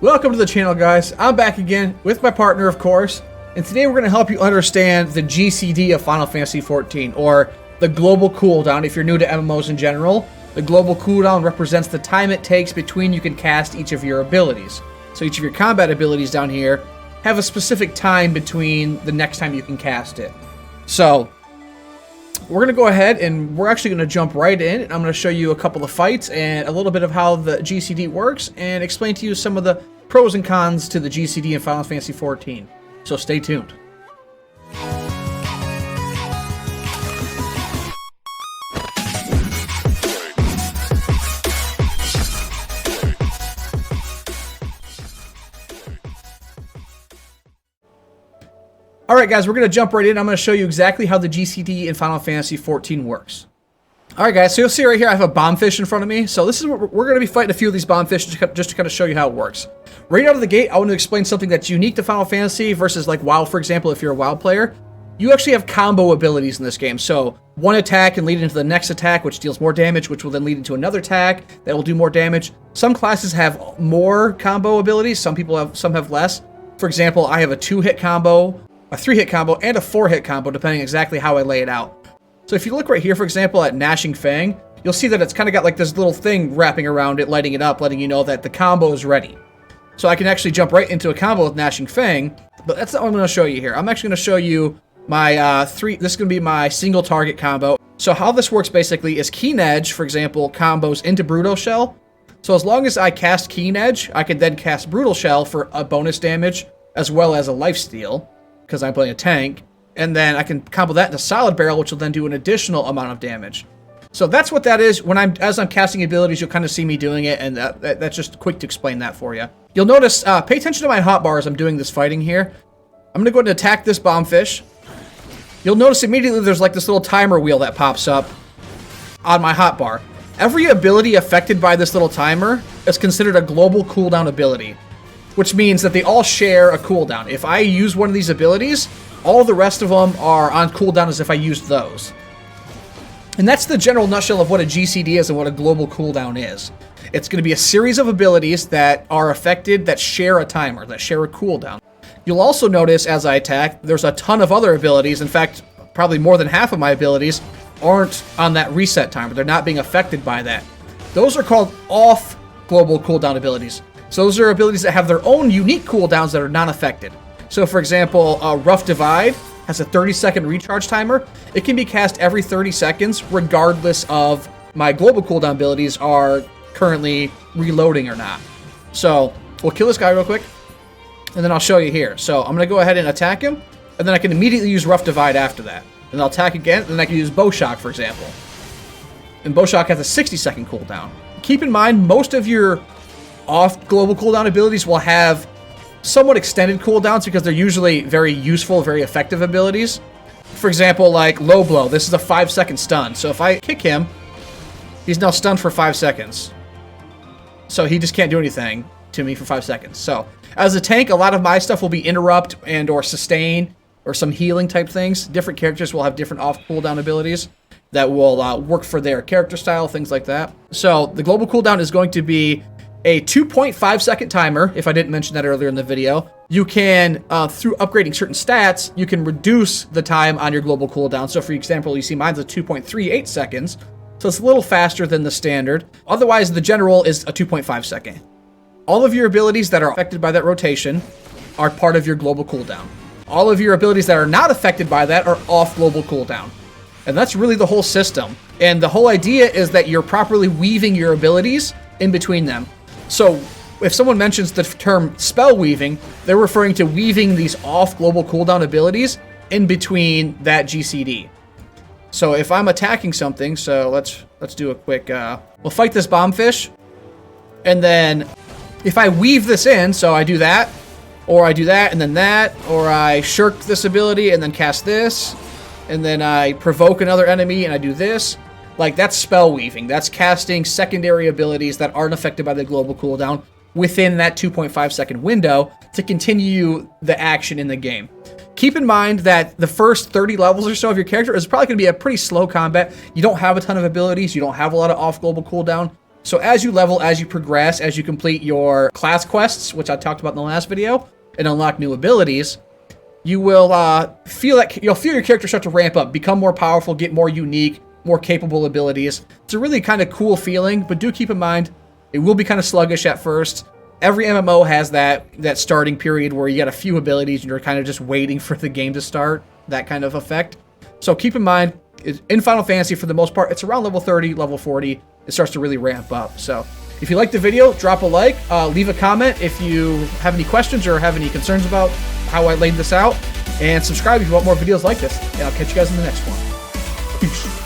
Welcome to the channel, guys. I'm back again with my partner, of course, and today we're going to help you understand the GCD of Final Fantasy XIV, or the global cooldown. If you're new to MMOs in general, the global cooldown represents the time it takes between you can cast each of your abilities. So each of your combat abilities down here have a specific time between the next time you can cast it. So we're going to go ahead and we're actually going to jump right in. I'm going to show you a couple of fights and a little bit of how the GCD works and explain to you some of the pros and cons to the GCD in Final Fantasy XIV. So stay tuned. Alright guys, we're going to jump right in. I'm going to show you exactly how the GCD in Final Fantasy XIV works. Alright guys, so you'll see right here I have a bombfish in front of me. So this is what we're going to be fighting a few of these bombfish just to kind of show you how it works. Right out of the gate, I want to explain something that's unique to Final Fantasy versus like WoW, for example, if you're a WoW player. You actually have combo abilities in this game. So one attack can lead into the next attack, which deals more damage, which will then lead into another attack that will do more damage. Some classes have more combo abilities, some have less. For example, I have a 2-hit combo, a 3-hit combo, and a 4-hit combo, depending exactly how I lay it out. So if you look right here, for example, at Gnashing Fang, you'll see that it's kind of got like this little thing wrapping around it, lighting it up, letting you know that the combo is ready. So I can actually jump right into a combo with Gnashing Fang, but that's not what I'm going to show you here. I'm actually going to show you my this is going to be my single target combo. So how this works basically is Keen Edge, for example, combos into Brutal Shell. So as long as I cast Keen Edge, I can then cast Brutal Shell for a bonus damage, as well as a lifesteal, because I'm playing a tank, and then I can combo that into Solid Barrel, which will then do an additional amount of damage. So that's what that is. As I'm casting abilities, you'll kind of see me doing it, and that's just quick to explain that for you. You'll notice, pay attention to my hotbar as I'm doing this fighting here. I'm going to go ahead and attack this bombfish. You'll notice immediately there's like this little timer wheel that pops up on my hotbar. Every ability affected by this little timer is considered a global cooldown ability, which means that they all share a cooldown. If I use one of these abilities, all the rest of them are on cooldown as if I used those. And that's the general nutshell of what a GCD is and what a global cooldown is. It's going to be a series of abilities that are affected that share a timer, that share a cooldown. You'll also notice as I attack, there's a ton of other abilities. In fact, probably more than half of my abilities aren't on that reset timer. They're not being affected by that. Those are called off global cooldown abilities. So those are abilities that have their own unique cooldowns that are not affected. So for example, Rough Divide has a 30-second recharge timer. It can be cast every 30 seconds, regardless of my global cooldown abilities are currently reloading or not. So we'll kill this guy real quick, and then I'll show you here. So I'm going to go ahead and attack him, and then I can immediately use Rough Divide after that. And I'll attack again, and then I can use Bow Shock, for example. And Bow Shock has a 60-second cooldown. Keep in mind, most of your off global cooldown abilities will have somewhat extended cooldowns because they're usually very useful, very effective abilities. For example, like Low Blow. This is a 5-second stun. So if I kick him, he's now stunned for 5 seconds. So he just can't do anything to me for 5 seconds. So as a tank, a lot of my stuff will be interrupt and or sustain or some healing type things. Different characters will have different off cooldown abilities that will work for their character style, things like that. So the global cooldown is going to be a 2.5 second timer. If I didn't mention that earlier in the video, you can, through upgrading certain stats, you can reduce the time on your global cooldown. So for example, you see mine's a 2.38 seconds. So it's a little faster than the standard. Otherwise, the general is a 2.5 second. All of your abilities that are affected by that rotation are part of your global cooldown. All of your abilities that are not affected by that are off global cooldown. And that's really the whole system. And the whole idea is that you're properly weaving your abilities in between them. So if someone mentions the term spell weaving, they're referring to weaving these off global cooldown abilities in between that GCD. So if I'm attacking something, so let's do a quick, we'll fight this bombfish. And then if I weave this in, so I do that, or I do that, and then that, or I shirk this ability and then cast this, and then I provoke another enemy and I do this. Like, that's spell weaving. That's casting secondary abilities that aren't affected by the global cooldown within that 2.5 second window to continue the action in the game. Keep in mind that the first 30 levels or so of your character is probably going to be a pretty slow combat. You don't have a ton of abilities. You don't have a lot of off global cooldown. So as you level, as you progress, as you complete your class quests, which I talked about in the last video, and unlock new abilities, you will feel your character start to ramp up, become more powerful, get more unique, more capable abilities. It's a really kind of cool feeling, but do keep in mind, it will be kind of sluggish at first. Every MMO has that starting period where you get a few abilities and you're kind of just waiting for the game to start, that kind of effect. So keep in mind, in Final Fantasy, for the most part, it's around level 30, level 40. It starts to really ramp up. So if you liked the video, drop a like, leave a comment if you have any questions or have any concerns about how I laid this out, and subscribe if you want more videos like this. And I'll catch you guys in the next one. Peace.